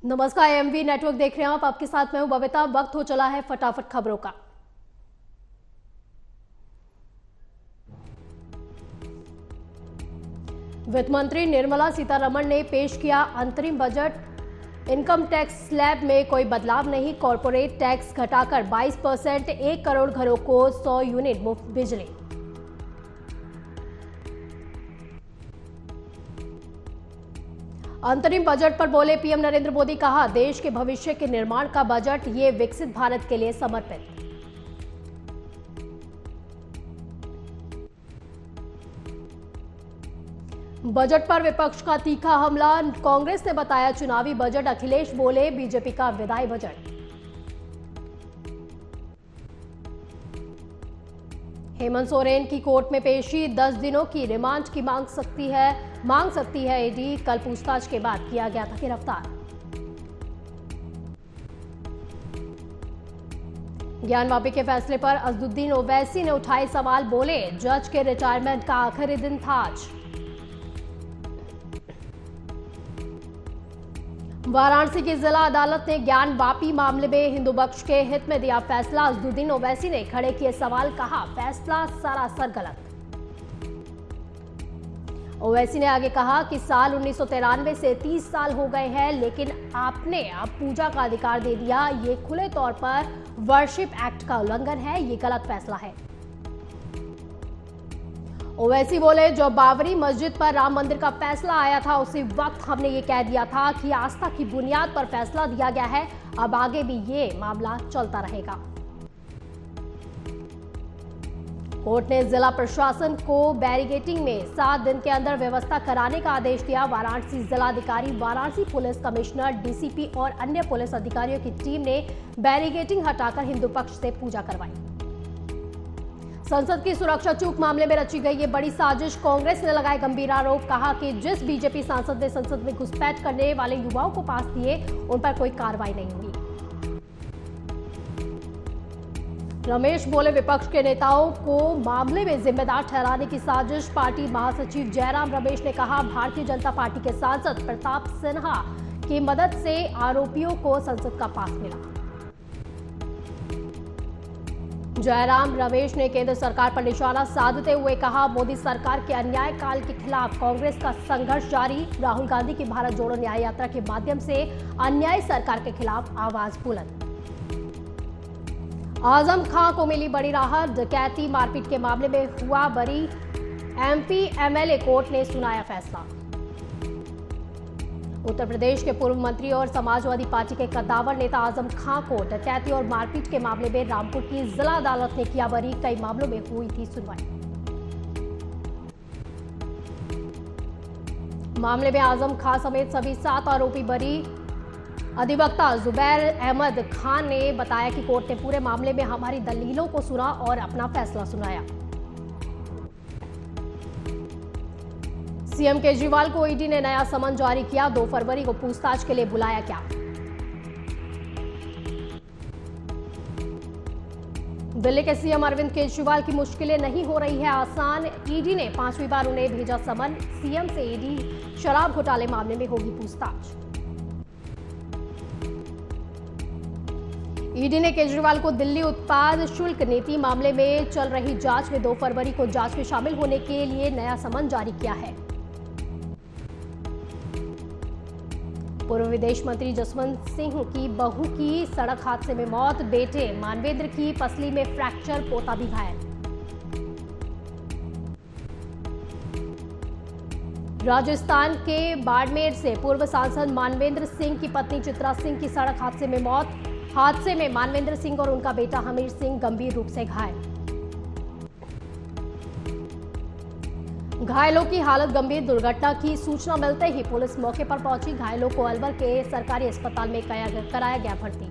नमस्कार, MV network देख रहे हैं आप। आपके साथ मैं हूं बबीता। वक्त हो चला है फटाफट खबरों का। वित्त मंत्री निर्मला सीतारमण ने पेश किया अंतरिम बजट। इनकम टैक्स स्लैब में कोई बदलाव नहीं। कॉर्पोरेट टैक्स घटाकर 22%, 1 करोड़ घरों को 100 यूनिट मुफ्त बिजली। अंतरिम बजट पर बोले पीएम नरेंद्र मोदी। कहा, देश के भविष्य के निर्माण का बजट, ये विकसित भारत के लिए समर्पित। बजट पर विपक्ष का तीखा हमला। कांग्रेस ने बताया चुनावी बजट। अखिलेश बोले बीजेपी का विदाई बजट। हेमंत सोरेन की कोर्ट में पेशी। 10 दिनों की रिमांड की मांग सकती है ईडी। कल पूछताछ के बाद किया गया था गिरफ्तार। ज्ञान वापी के फैसले पर असदुद्दीन ओवैसी ने उठाए सवाल। बोले, जज के रिटायरमेंट का आखिरी दिन था आज। वाराणसी की जिला अदालत ने ज्ञान वापी मामले में हिंदू पक्ष के हित में दिया फैसला। असदुद्दीन ओवैसी ने खड़े किए सवाल। कहा, फैसला सरासर गलत। ओवैसी ने आगे कहा कि साल 1993 से 30 साल हो गए हैं, लेकिन आपने अब पूजा का अधिकार दे दिया। ये खुले तौर पर वर्शिप एक्ट का उल्लंघन है। ये गलत फैसला है। ओवैसी बोले, जो बाबरी मस्जिद पर राम मंदिर का फैसला आया था, उसी वक्त हमने ये कह दिया था कि आस्था की बुनियाद पर फैसला दिया गया है। अब आगे भी ये मामला चलता रहेगा। कोर्ट ने जिला प्रशासन को बैरिकेडिंग में 7 दिन के अंदर व्यवस्था कराने का आदेश दिया। वाराणसी जिलाधिकारी, वाराणसी पुलिस कमिश्नर, डीसीपी और अन्य पुलिस अधिकारियों की टीम ने बैरिकेडिंग हटाकर हिंदू पक्ष से पूजा करवाई। संसद की सुरक्षा चूक मामले में रची गई ये बड़ी साजिश। कांग्रेस ने लगाए गंभीर आरोप। कहा कि जिस बीजेपी सांसद ने संसद में घुसपैठ करने वाले युवाओं को पास दिए, उन पर कोई कार्रवाई नहीं हुई। रमेश बोले, विपक्ष के नेताओं को मामले में जिम्मेदार ठहराने की साजिश। पार्टी महासचिव जयराम रमेश ने कहा, भारतीय जनता पार्टी के सांसद प्रताप सिन्हा की मदद से आरोपियों को संसद का पास मिला। जयराम रमेश ने केंद्र सरकार पर निशाना साधते हुए कहा, मोदी सरकार के अन्याय काल के खिलाफ कांग्रेस का संघर्ष जारी। राहुल गांधी की भारत जोड़ो न्याय यात्रा के माध्यम से अन्याय सरकार के खिलाफ आवाज बुलंद। आजम खां को मिली बड़ी राहत। डकैती मारपीट के मामले में हुआ बरी। एमपी एमएलए कोर्ट ने सुनाया फैसला। उत्तर प्रदेश के पूर्व मंत्री और समाजवादी पार्टी के कद्दावर नेता आजम खां को डकैती और मारपीट के मामले में रामपुर की जिला अदालत ने किया बरी। कई मामलों में हुई थी सुनवाई। मामले में आजम खां समेत सभी 7 आरोपी बरी। अधिवक्ता जुबैर अहमद खान ने बताया कि कोर्ट ने पूरे मामले में हमारी दलीलों को सुना और अपना फैसला सुनाया। सीएम केजरीवाल को ईडी ने नया समन जारी किया। 2 फरवरी को पूछताछ के लिए बुलाया गया। दिल्ली के सीएम अरविंद केजरीवाल की मुश्किलें नहीं हो रही है आसान। ईडी ने 5वीं बार उन्हें भेजा समन। सीएम से ईडी शराब घोटाले मामले में होगी पूछताछ। ईडी ने केजरीवाल को दिल्ली उत्पाद शुल्क नीति मामले में चल रही जांच में 2 फरवरी को जांच में शामिल होने के लिए नया समन जारी किया है। पूर्व विदेश मंत्री जसवंत सिंह की बहू की सड़क हादसे में मौत। बेटे मानवेंद्र की पसली में फ्रैक्चर, पोता भी घायल। राजस्थान के बाड़मेर से पूर्व सांसद मानवेंद्र सिंह की पत्नी चित्रा सिंह की सड़क हादसे में मौत। हादसे में मानवेंद्र सिंह और उनका बेटा हमीर सिंह गंभीर रूप से घायल। घायलों की हालत गंभीर। दुर्घटना की सूचना मिलते ही पुलिस मौके पर पहुंची। घायलों को अलवर के सरकारी अस्पताल में कराया गया भर्ती।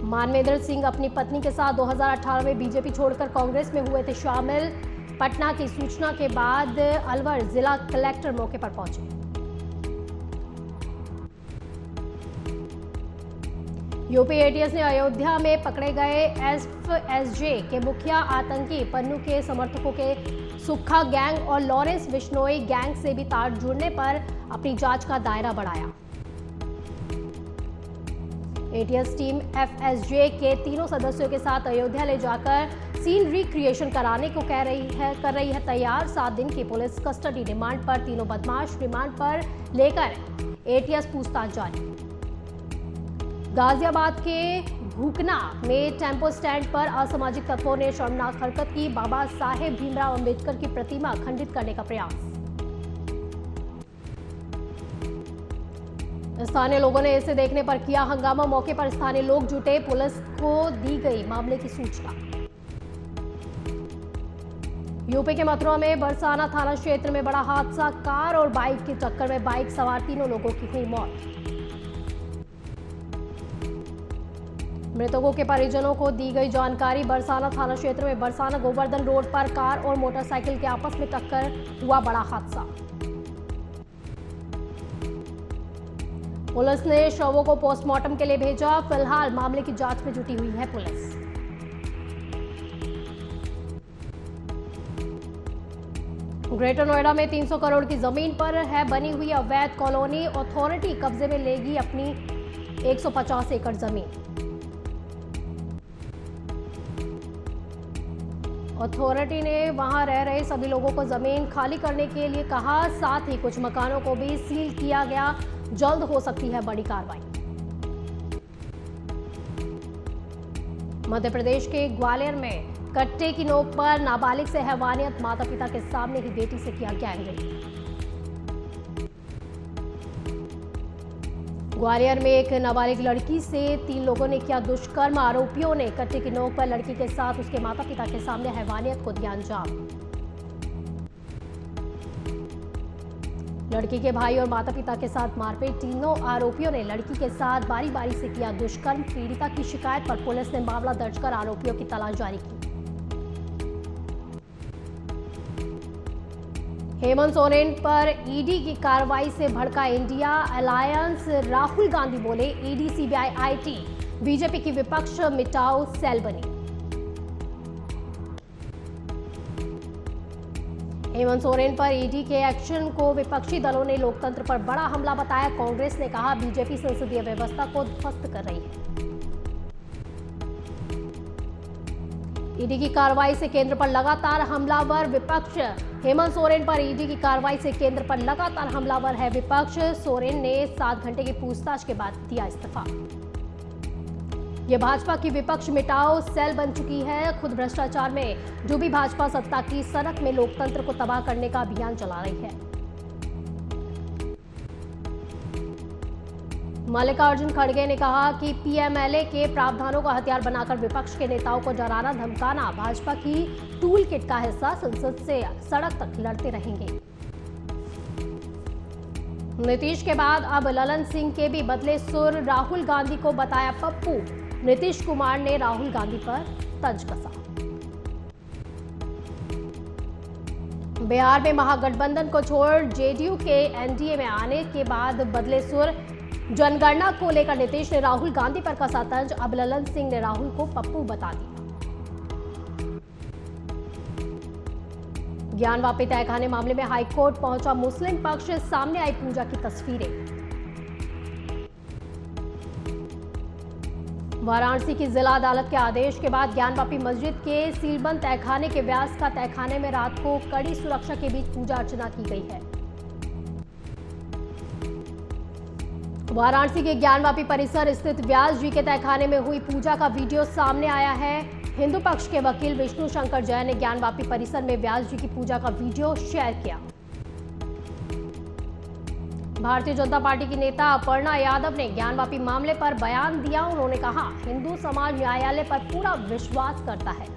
मानवेंद्र सिंह अपनी पत्नी के साथ 2018 में बीजेपी छोड़कर कांग्रेस में हुए थे शामिल। पटना की सूचना के बाद अलवर जिला कलेक्टर मौके पर पहुंचे। यूपी एटीएस ने अयोध्या में पकड़े गए एसएफजे के मुखिया आतंकी पन्नू के समर्थकों के सुक्खा गैंग और लॉरेंस बिश्नोई गैंग से भी तार जुड़ने पर अपनी जांच का दायरा बढ़ाया। एटीएस टीम एफएसजे के तीनों सदस्यों के साथ अयोध्या ले जाकर सीन रिक्रिएशन कराने को कर रही है तैयार। 7 दिन की पुलिस कस्टडी रिमांड पर तीनों बदमाश रिमांड पर लेकर एटीएस पूछताछ जारी। गाजियाबाद के भूकना में टेम्पो स्टैंड पर असामाजिक तत्वों ने शर्मनाक हरकत की। बाबा साहेब भीमराव अंबेडकर की प्रतिमा खंडित करने का प्रयास। स्थानीय लोगों ने इसे देखने पर किया हंगामा। मौके पर स्थानीय लोग जुटे, पुलिस को दी गई मामले की सूचना। यूपी के मथुरा में बरसाना थाना क्षेत्र में बड़ा हादसा। कार और बाइक की टक्कर में बाइक सवार तीनों लोगों की हुई मौत। मृतकों के परिजनों को दी गई जानकारी। बरसाना थाना क्षेत्र में बरसाना गोवर्धन रोड पर कार और मोटरसाइकिल के आपस में टक्कर हुआ बड़ा हादसा। पुलिस ने शवों को पोस्टमार्टम के लिए भेजा। फिलहाल मामले की जांच में जुटी हुई है पुलिस। ग्रेटर नोएडा में 300 करोड़ की जमीन पर है बनी हुई अवैध कॉलोनी। अथॉरिटी कब्जे में लेगी अपनी 150 एकड़ जमीन। अथॉरिटी ने वहां रह रहे सभी लोगों को जमीन खाली करने के लिए कहा। साथ ही कुछ मकानों को भी सील किया गया। जल्द हो सकती है बड़ी कार्रवाई। मध्य प्रदेश के ग्वालियर में कट्टे की नोक पर नाबालिग से हैवानियत। माता पिता के सामने ही बेटी से किया गैंगरेप। ग्वालियर में एक नाबालिग लड़की से 3 लोगों ने किया दुष्कर्म। आरोपियों ने कट्टे की नोक पर लड़की के साथ उसके माता पिता के सामने हैवानियत को दिया अंजाम। लड़की के भाई और माता पिता के साथ मारपीट। तीनों आरोपियों ने लड़की के साथ बारी बारी से किया दुष्कर्म। पीड़िता की शिकायत पर पुलिस ने मामला दर्ज कर आरोपियों की तलाश जारी की। हेमंत सोरेन पर ईडी की कार्रवाई से भड़का इंडिया अलायंस। राहुल गांधी बोले ईडी सीबीआई आईटी बीजेपी की विपक्ष मिटाओ सेल बनी। हेमंत सोरेन पर ईडी के एक्शन को विपक्षी दलों ने लोकतंत्र पर बड़ा हमला बताया। कांग्रेस ने कहा बीजेपी संसदीय व्यवस्था को ध्वस्त कर रही है। ईडी की कार्रवाई से केंद्र पर लगातार हमलावर विपक्ष। हेमंत सोरेन पर ईडी की कार्रवाई से केंद्र पर लगातार हमलावर है विपक्ष। सोरेन ने 7 घंटे की पूछताछ के बाद दिया इस्तीफा। यह भाजपा की विपक्ष मिटाओ सेल बन चुकी है। खुद भ्रष्टाचार में डूबी भाजपा सत्ता की सनक में लोकतंत्र को तबाह करने का अभियान चला रही है। मल्लिकार्जुन खड़गे ने कहा कि पीएमएलए के प्रावधानों का हथियार बनाकर विपक्ष के नेताओं को डराना धमकाना भाजपा की टूल किट का हिस्सा। संसद से सड़क तक लड़ते रहेंगे। नीतीश के बाद अब ललन सिंह के भी बदले सुर। राहुल गांधी को बताया पप्पू। नीतीश कुमार ने राहुल गांधी पर तंज कसा। बिहार में महागठबंधन को छोड़ जेडीयू के एनडीए में आने के बाद बदले सुर। जनगणना को लेकर नीतीश ने राहुल गांधी पर कसा तंज। अब ललन सिंह ने राहुल को पप्पू बता दिया। ज्ञानवापी तहखाने मामले में हाईकोर्ट पहुंचा मुस्लिम पक्ष। सामने आई पूजा की तस्वीरें। वाराणसी की जिला अदालत के आदेश के बाद ज्ञानवापी मस्जिद के सीलबंद तहखाने के व्यास का तहखाने में रात को कड़ी सुरक्षा के बीच पूजा अर्चना की गई है। वाराणसी के ज्ञानवापी परिसर स्थित व्यास जी के तहखाने में हुई पूजा का वीडियो सामने आया है। हिंदू पक्ष के वकील विष्णु शंकर जैन ने ज्ञानवापी परिसर में व्यास जी की पूजा का वीडियो शेयर किया। भारतीय जनता पार्टी की नेता अपर्णा यादव ने ज्ञानवापी मामले पर बयान दिया। उन्होंने कहा हिंदू समाज न्यायालय पर पूरा विश्वास करता है।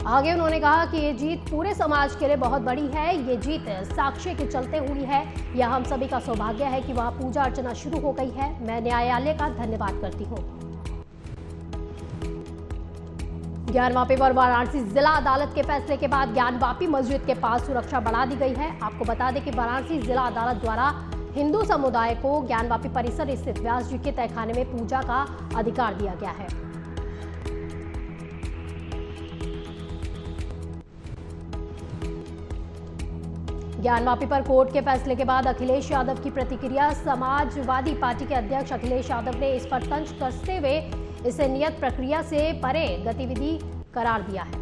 आगे उन्होंने कहा कि ये जीत पूरे समाज के लिए बहुत बड़ी है। ये जीत साक्ष्य के चलते हुई है। यह हम सभी का सौभाग्य है कि वहां पूजा अर्चना शुरू हो गई है। मैं न्यायालय का धन्यवाद करती हूं। ज्ञानवापी पर वाराणसी जिला अदालत के फैसले के बाद ज्ञानवापी मस्जिद के पास सुरक्षा बढ़ा दी गई है। आपको बता दें कि वाराणसी जिला अदालत द्वारा हिंदू समुदाय को ज्ञानवापी परिसर स्थित व्यास जी के तहखाने में पूजा का अधिकार दिया गया है। ज्ञानवापी पर कोर्ट के फैसले के बाद अखिलेश यादव की प्रतिक्रिया। समाजवादी पार्टी के अध्यक्ष अखिलेश यादव ने इस पर तंज कसते हुए इसे नियत प्रक्रिया से परे गतिविधि करार दिया है।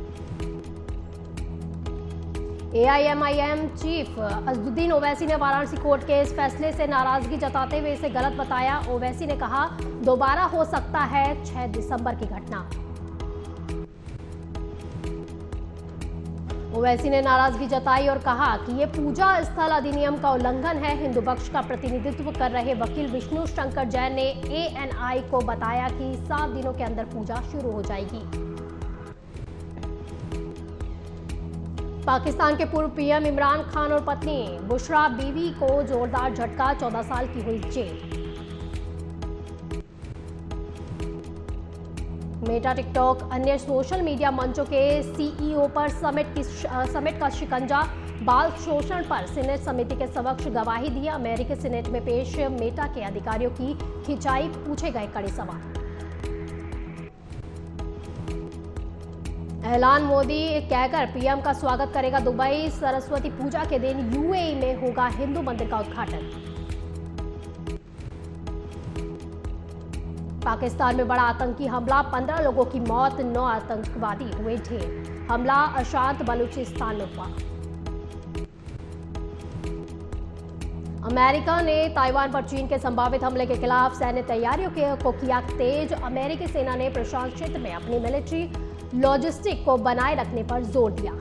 एआईएमआईएम चीफ असदुद्दीन ओवैसी ने वाराणसी कोर्ट के इस फैसले से नाराजगी जताते हुए इसे गलत बताया। ओवैसी ने कहा, दोबारा हो सकता है 6 दिसंबर की घटना। ओवैसी ने नाराजगी जताई और कहा कि ये पूजा स्थल अधिनियम का उल्लंघन है। हिंदू पक्ष का प्रतिनिधित्व कर रहे वकील विष्णु शंकर जैन ने एएनआई को बताया कि 7 दिनों के अंदर पूजा शुरू हो जाएगी। पाकिस्तान के पूर्व पीएम इमरान खान और पत्नी बुशरा बीवी को जोरदार झटका, 14 साल की हुई जेल। मेटा, टिकटॉक, अन्य सोशल मीडिया मंचों के सीईओ पर समेट का शिकंजा। बाल शोषण पर सीनेट समिति के समक्ष गवाही दी। अमेरिकी सीनेट में पेश मेटा के अधिकारियों की खिंचाई, पूछे गए कड़े सवाल। ऐलान, मोदी कहकर पीएम का स्वागत करेगा दुबई। सरस्वती पूजा के दिन यूएई में होगा हिंदू मंदिर का उद्घाटन। पाकिस्तान में बड़ा आतंकी हमला, 15 लोगों की मौत, 9 आतंकवादी हुए ढेर। हमला अशांत बलूचिस्तान में हुआ। अमेरिका ने ताइवान पर चीन के संभावित हमले के खिलाफ सैन्य तैयारियों को किया तेज। अमेरिकी सेना ने प्रशांत क्षेत्र में अपनी मिलिट्री लॉजिस्टिक को बनाए रखने पर जोर दिया।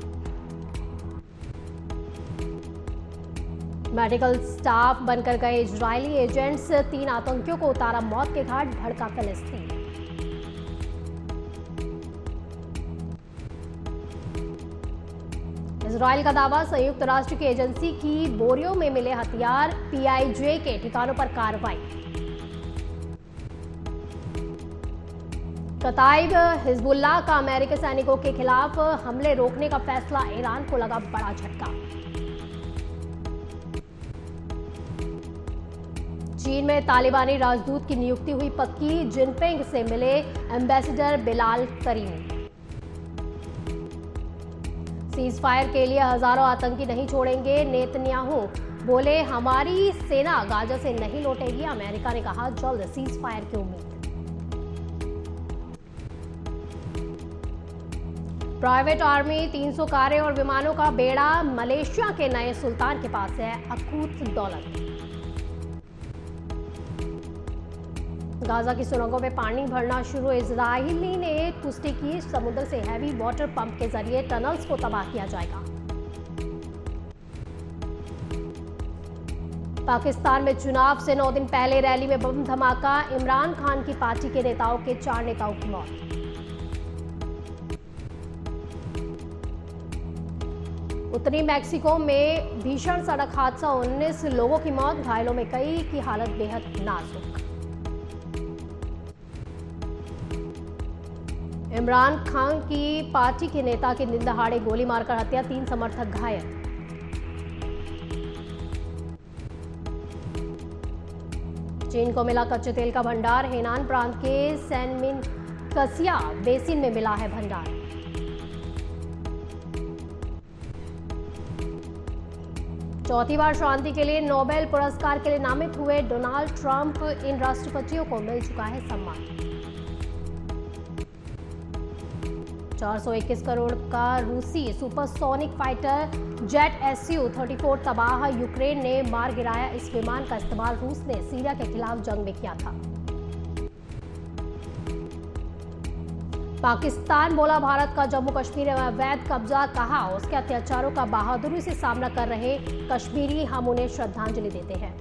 मेडिकल स्टाफ बनकर गए इजरायली एजेंट्स, 3 आतंकियों को उतारा मौत के घाट, भड़का फिलिस्तीन। इजरायल का दावा, संयुक्त राष्ट्र की एजेंसी की बोरियों में मिले हथियार, पीआईजे के ठिकानों पर कार्रवाई। कताइब, हिजबुल्लाह का अमेरिकी सैनिकों के खिलाफ हमले रोकने का फैसला, ईरान को लगा बड़ा झटका। चीन में तालिबानी राजदूत की नियुक्ति हुई पक्की, जिनपिंग से मिले ambassador Bilal creamy. Cease fire के लिए हजारों आतंकी नहीं छोड़ेंगे, नेतन्याहू बोले, हमारी सेना गाजा से नहीं लौटेगी। अमेरिका ने कहा, जल्द सीज फायर की उम्मीद। प्राइवेट आर्मी, 300 कारें और विमानों का बेड़ा, मलेशिया के नए सुल्तान के पास है अकूत दौलत। गाजा की सुरंगों में पानी भरना शुरू, इजरायली ने पुष्टि की, समुद्र से हैवी वाटर पंप के जरिए टनल्स को तबाह किया जाएगा। पाकिस्तान में चुनाव से 9 दिन पहले रैली में बम धमाका, इमरान खान की पार्टी के नेताओं के 4 नेताओं की मौत। उत्तरी मैक्सिको में भीषण सड़क हादसा, 19 लोगों की मौत, घायलों में कई की हालत बेहद नाजुक। इमरान खान की पार्टी के नेता की दिन दहाड़े गोली मारकर हत्या, 3 समर्थक घायल। चीन को मिला कच्चे तेल का भंडार, हेनान प्रांत के सैनमिन कसिया बेसिन में मिला है भंडार। चौथी बार शांति के लिए नोबेल पुरस्कार के लिए नामित हुए डोनाल्ड ट्रंप, इन राष्ट्रपतियों को मिल चुका है सम्मान। 421 करोड़ का रूसी सुपरसोनिक फाइटर जेट Su-34 तबाह, यूक्रेन ने मार गिराया। इस विमान का इस्तेमाल रूस ने सीरिया के खिलाफ जंग में किया था। पाकिस्तान बोला, भारत का जम्मू कश्मीर में अवैध कब्जा, कहा उसके अत्याचारों का बहादुरी से सामना कर रहे कश्मीरी, हम उन्हें श्रद्धांजलि देते हैं।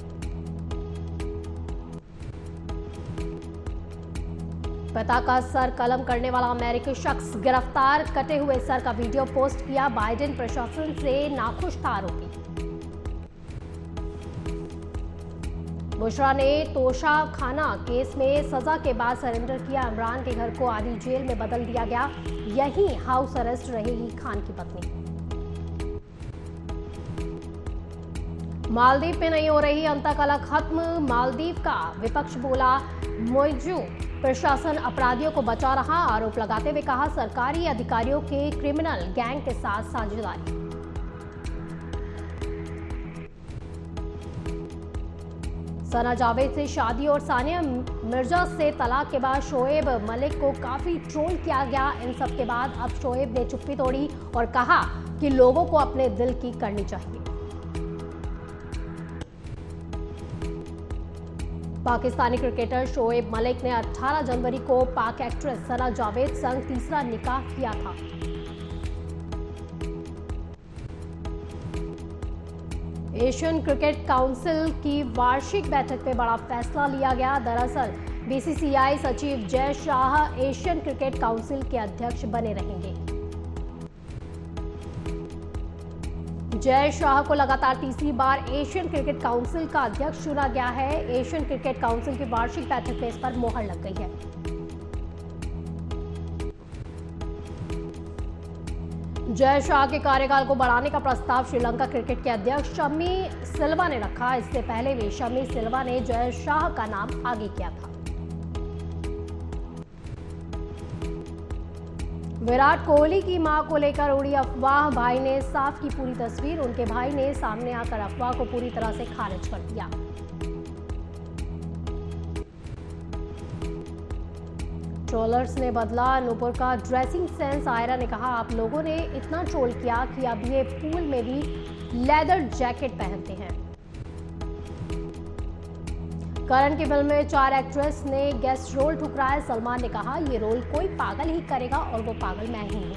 पिता का सर कलम करने वाला अमेरिकी शख्स गिरफ्तार, कटे हुए सर का वीडियो पोस्ट किया, बाइडेन प्रशासन से नाखुश था आरोपी। बुशरा ने तोशा खाना केस में सजा के बाद सरेंडर किया, इमरान के घर को आधी जेल में बदल दिया गया, यहीं हाउस अरेस्ट रहेगी खान की पत्नी। मालदीव में नहीं हो रही अंतकलह खत्म, मालदीव का विपक्ष बोला मोइजू प्रशासन अपराधियों को बचा रहा, आरोप लगाते हुए कहा सरकारी अधिकारियों के क्रिमिनल गैंग के साथ साझेदारी। सना जावेद से शादी और सानिया मिर्जा से तलाक के बाद शोएब मलिक को काफी ट्रोल किया गया। इन सब के बाद अब शोएब ने चुप्पी तोड़ी और कहा कि लोगों को अपने दिल की करनी चाहिए। पाकिस्तानी क्रिकेटर शोएब मलिक ने 18 जनवरी को पाक एक्ट्रेस सना जावेद संग तीसरा निकाह किया था। एशियन क्रिकेट काउंसिल की वार्षिक बैठक में बड़ा फैसला लिया गया। दरअसल बीसीसीआई सचिव Jay Shah Asian cricket council के अध्यक्ष बने रहेंगे। जय शाह को लगातार तीसरी बार एशियन क्रिकेट काउंसिल का अध्यक्ष चुना गया है। एशियन क्रिकेट काउंसिल की वार्षिक बैठक में इस पर मोहर लग गई है। जय शाह के कार्यकाल को बढ़ाने का प्रस्ताव श्रीलंका क्रिकेट के अध्यक्ष शमी सिल्वा ने रखा। इससे पहले भी शमी सिल्वा ने जय शाह का नाम आगे किया था। विराट कोहली की मां को लेकर उड़ी अफवाह, भाई ने साफ की पूरी तस्वीर। उनके भाई ने सामने आकर अफवाह को पूरी तरह से खारिज कर दिया। ट्रोलर्स ने बदला नूपुर का ड्रेसिंग सेंस। आयरा ने कहा आप लोगों ने इतना ट्रोल किया कि अब ये पूल में भी लेदर जैकेट पहनते हैं। करण की फिल्म में 4 एक्ट्रेस ने गेस्ट रोल ठुकराया। सलमान ने कहा ये रोल कोई पागल ही करेगा और वो पागल मैं ही हूं।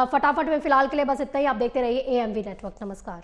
फटाफट में फिलहाल के लिए बस इतना ही। आप देखते रहिए AMV नेटवर्क। नमस्कार।